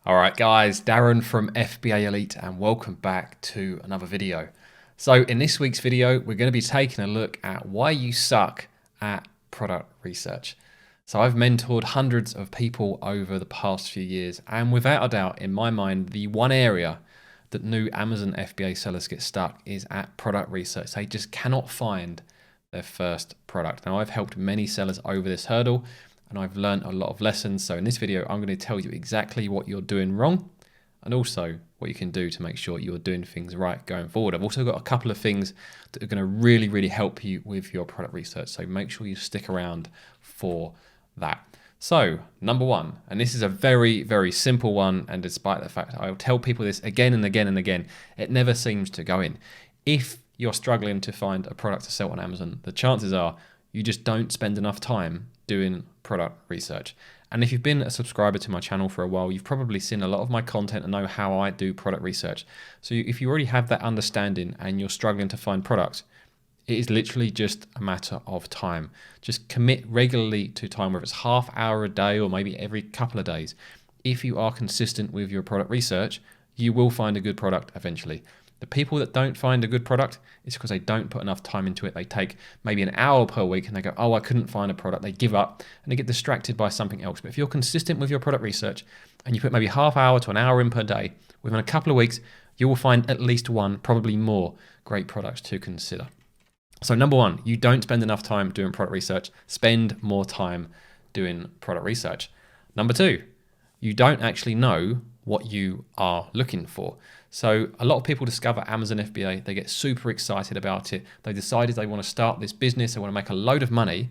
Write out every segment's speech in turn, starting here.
All right, guys, Darren from FBA Elite, and welcome back to another video. So in this week's video, we're going to be taking a look at why you suck at product research. So I've mentored hundreds of people over the past few years, and without a doubt, in my mind, the one area that new Amazon FBA sellers get stuck is at product research. They just cannot find their first product. Now, I've helped many sellers over this hurdle, and I've learned a lot of lessons. So in this video, I'm going to tell you exactly what you're doing wrong and also what you can do to make sure you're doing things right going forward. I've also got a couple of things that are going to really help you with your product research. So make sure you stick around for that. So number one, and this is a very simple one, and despite the fact I'll tell people this again and again and again, it never seems to go in. If you're struggling to find a product to sell on Amazon, the chances are you just don't spend enough time doing product research. And if you've been a subscriber to my channel for a while, you've probably seen a lot of my content and know how I do product research. So if you already have that understanding and you're struggling to find products, it is literally just a matter of time. Just commit regularly to time, whether it's half hour a day or maybe every couple of days. If you are consistent with your product research, you will find a good product eventually. The people that don't find a good product, it's because they don't put enough time into it. They take maybe an hour per week and they go, oh, I couldn't find a product. They give up and they get distracted by something else. But if you're consistent with your product research and you put maybe half hour to an hour in per day, within a couple of weeks, you will find at least one, probably more great products to consider. So number one, you don't spend enough time doing product research. Spend more time doing product research. Number two, you don't actually know what you are looking for. So a lot of people discover Amazon FBA, they get super excited about it. They decided they want to start this business, they want to make a load of money.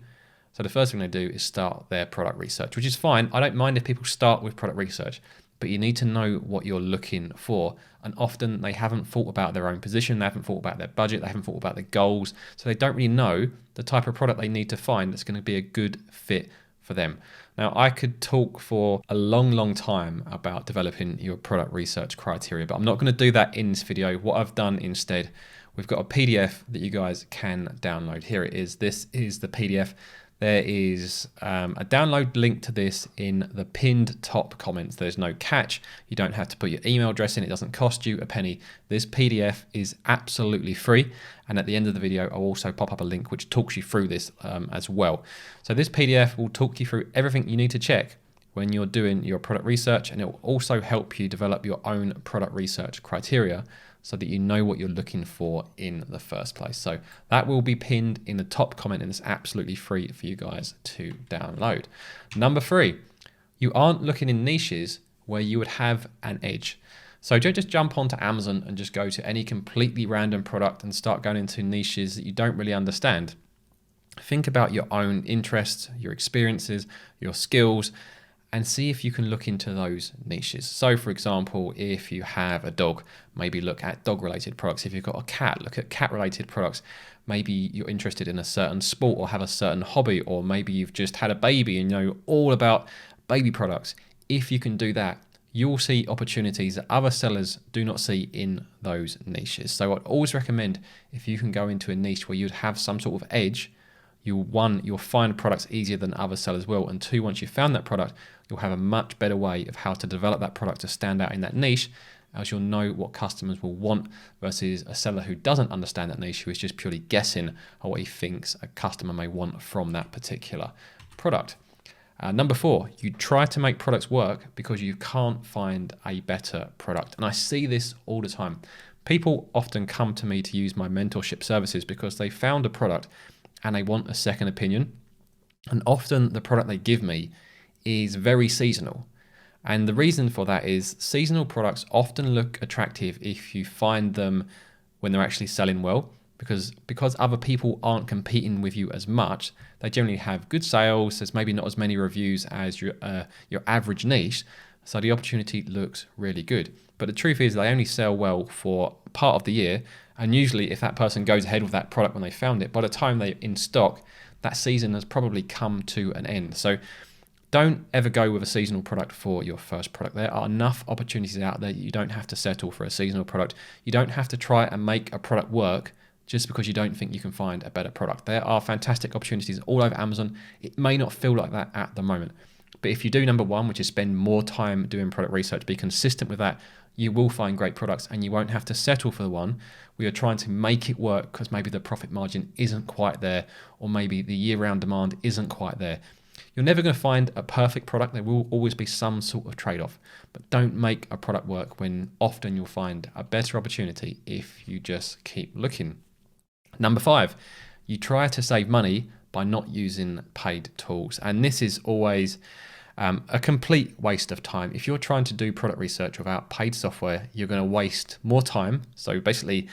So the first thing they do is start their product research, which is fine. I don't mind if people start with product research, but you need to know what you're looking for. And often they haven't thought about their own position, they haven't thought about their budget, they haven't thought about their goals. So they don't really know the type of product they need to find that's going to be a good fit for them. Now, I could talk for a long time about developing your product research criteria, but I'm not going to do that in this video. What I've done instead, we've got a PDF that you guys can download. Here it is. This is the PDF. There is a download link to this in the pinned top comments. There's no catch. You don't have to put your email address in. It doesn't cost you a penny. This PDF is absolutely free. And at the end of the video, I'll also pop up a link which talks you through this as well. So this PDF will talk you through everything you need to check when you're doing your product research, and it will also help you develop your own product research criteria so that you know what you're looking for in the first place. So that will be pinned in the top comment, and it's absolutely free for you guys to download. Number three, you aren't looking in niches where you would have an edge. So don't just jump onto Amazon and just go to any completely random product and start going into niches that you don't really understand. Think about your own interests, your experiences, your skills, and see if you can look into those niches. So for example, if you have a dog, maybe look at dog related products. If you've got a cat, look at cat related products. Maybe you're interested in a certain sport or have a certain hobby, or maybe you've just had a baby and you know all about baby products. If you can do that, you'll see opportunities that other sellers do not see in those niches. So I'd always recommend, if you can go into a niche where you'd have some sort of edge, you'll find products easier than other sellers will, and two, once you've found that product, you'll have a much better way of how to develop that product to stand out in that niche, as you'll know what customers will want versus a seller who doesn't understand that niche, who is just purely guessing on what he thinks a customer may want from that particular product. Number four, you try to make products work because you can't find a better product. And I see this all the time. People often come to me to use my mentorship services because they found a product and they want a second opinion. And often the product they give me is very seasonal. And the reason for that is seasonal products often look attractive if you find them when they're actually selling well, because other people aren't competing with you as much. They generally have good sales. There's maybe not as many reviews as your average niche. So the opportunity looks really good. But the truth is they only sell well for part of the year. And usually if that person goes ahead with that product when they found it, by the time they're in stock, that season has probably come to an end. So don't ever go with a seasonal product for your first product. There are enough opportunities out there. You don't have to settle for a seasonal product. You don't have to try and make a product work just because you don't think you can find a better product. There are fantastic opportunities all over Amazon. It may not feel like that at the moment, But if you do number one, which is spend more time doing product research, be consistent with that, you will find great products and you won't have to settle for the one where you're trying to make it work because maybe the profit margin isn't quite there, or maybe the year-round demand isn't quite there. You're never going to find a perfect product. There will always be some sort of trade-off, but don't make a product work when often you'll find a better opportunity if you just keep looking. Number 5, you try to save money by not using paid tools. And this is always a complete waste of time. If you're trying to do product research without paid software, you're going to waste more time. So basically,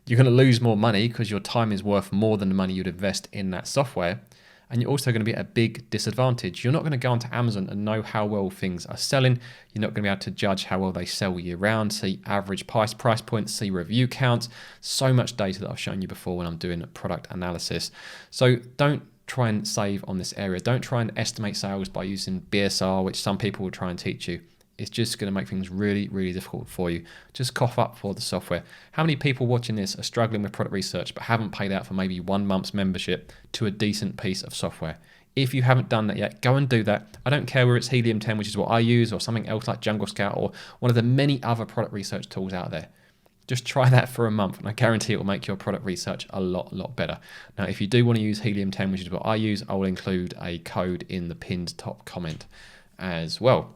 you're going to lose more money because your time is worth more than the money you'd invest in that software. And you're also going to be at a big disadvantage. You're not going to go onto Amazon and know how well things are selling. You're not going to be able to judge how well they sell year round, see average price points, see review counts. So much data that I've shown you before when I'm doing product analysis. So don't try and save on this area. Don't try and estimate sales by using BSR, which some people will try and teach you. It's just going to make things really, really difficult for you. Just cough up for the software. How many people watching this are struggling with product research but haven't paid out for maybe 1 month's membership to a decent piece of software? If you haven't done that yet, go and do that. I don't care whether it's Helium 10, which is what I use, or something else like Jungle Scout, or one of the many other product research tools out there. Just try that for a month and I guarantee it will make your product research a lot better. Now, if you do want to use Helium 10, which is what I use, I will include a code in the pinned top comment as well.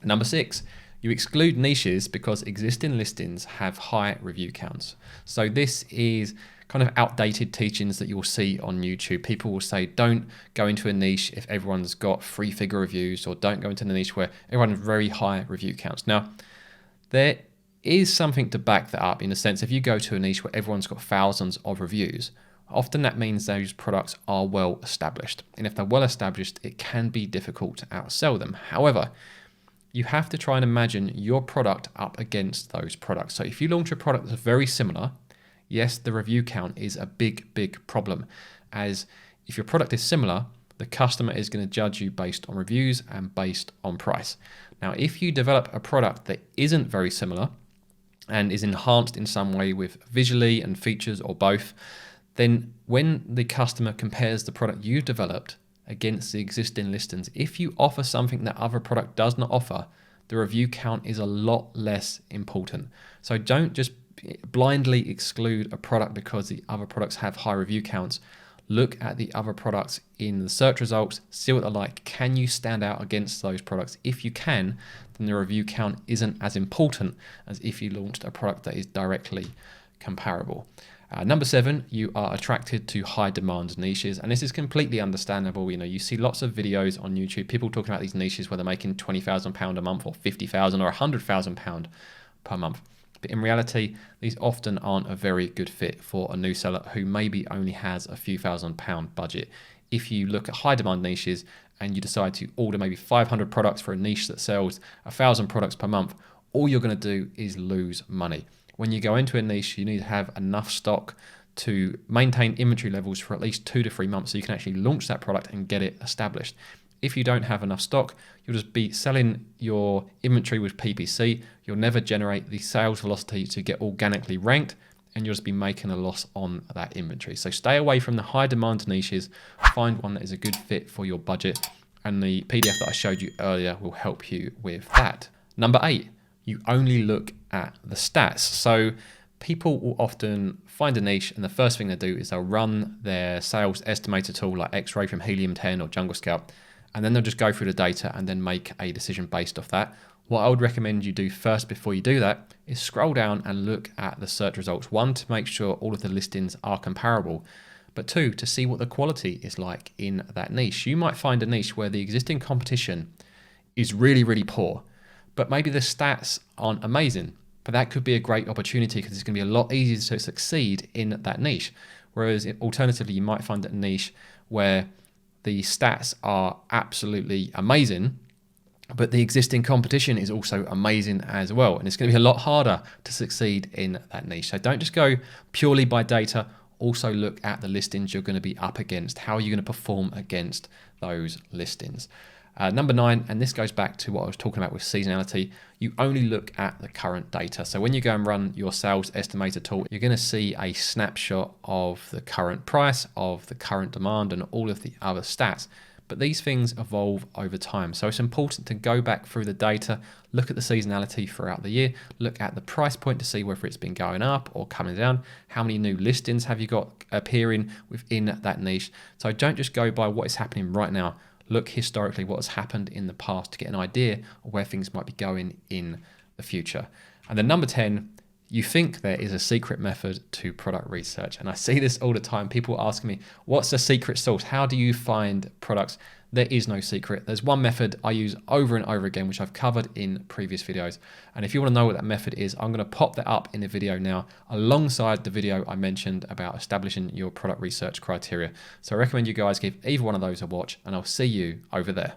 Number 6, you exclude niches because existing listings have high review counts. So this is kind of outdated teachings that you'll see on YouTube. People will say, don't go into a niche if everyone's got 3-figure reviews, or don't go into the niche where everyone has very high review counts. Now, there is something to back that up in a sense. If you go to a niche where everyone's got thousands of reviews, often that means those products are well established. And if they're well established, it can be difficult to outsell them. However, you have to try and imagine your product up against those products. So if you launch a product that's very similar, yes, the review count is a big problem, as if your product is similar, the customer is going to judge you based on reviews and based on price. Now, if you develop a product that isn't very similar and is enhanced in some way with visually and features or both, then when the customer compares the product you've developed against the existing listings, if you offer something that other product does not offer, the review count is a lot less important. So don't just blindly exclude a product because the other products have high review counts. Look at the other products in the search results, see what they're like. Can you stand out against those products? If you can, then the review count isn't as important as if you launched a product that is directly comparable. Number 7, you are attracted to high demand niches, and this is completely understandable. You know, you see lots of videos on YouTube, people talking about these niches where they're making £20,000 a month, or £50,000 or £100,000 per month. But in reality, these often aren't a very good fit for a new seller who maybe only has a few £1,000 budget. If you look at high demand niches and you decide to order maybe 500 products for a niche that sells 1,000 products per month, all you're going to do is lose money. When you go into a niche, you need to have enough stock to maintain inventory levels for at least 2 to 3 months so you can actually launch that product and get it established. If you don't have enough stock, you'll just be selling your inventory with PPC. You'll never generate the sales velocity to get organically ranked, and you'll just be making a loss on that inventory. So stay away from the high demand niches. Find one that is a good fit for your budget, and the PDF that I showed you earlier will help you with that. Number 8, you only look at the stats. So people will often find a niche and the first thing they do is they'll run their sales estimator tool like X-Ray from Helium 10 or Jungle Scout, and then they'll just go through the data and then make a decision based off that. What I would recommend you do first before you do that is scroll down and look at the search results. 1, to make sure all of the listings are comparable, but 2, to see what the quality is like in that niche. You might find a niche where the existing competition is really poor, but maybe the stats aren't amazing. But that could be a great opportunity because it's going to be a lot easier to succeed in that niche. Whereas alternatively, you might find a niche where the stats are absolutely amazing, but the existing competition is also amazing as well. And it's going to be a lot harder to succeed in that niche. So don't just go purely by data. Also look at the listings you're going to be up against. How are you going to perform against those listings? Number 9, and this goes back to what I was talking about with seasonality, you only look at the current data. So when you go and run your sales estimator tool, you're going to see a snapshot of the current price, of the current demand, and all of the other stats. but these things evolve over time. So it's important to go back through the data, look at the seasonality throughout the year, look at the price point to see whether it's been going up or coming down, how many new listings have you got appearing within that niche. So don't just go by what is happening right now. Look historically what has happened in the past to get an idea of where things might be going in the future. And then number 10, you think there is a secret method to product research. And I see this all the time. People asking me, what's the secret sauce? How do you find products? There is no secret. There's one method I use over and over again, which I've covered in previous videos. And if you want to know what that method is, I'm going to pop that up in the video now alongside the video I mentioned about establishing your product research criteria. So I recommend you guys give either one of those a watch, and I'll see you over there.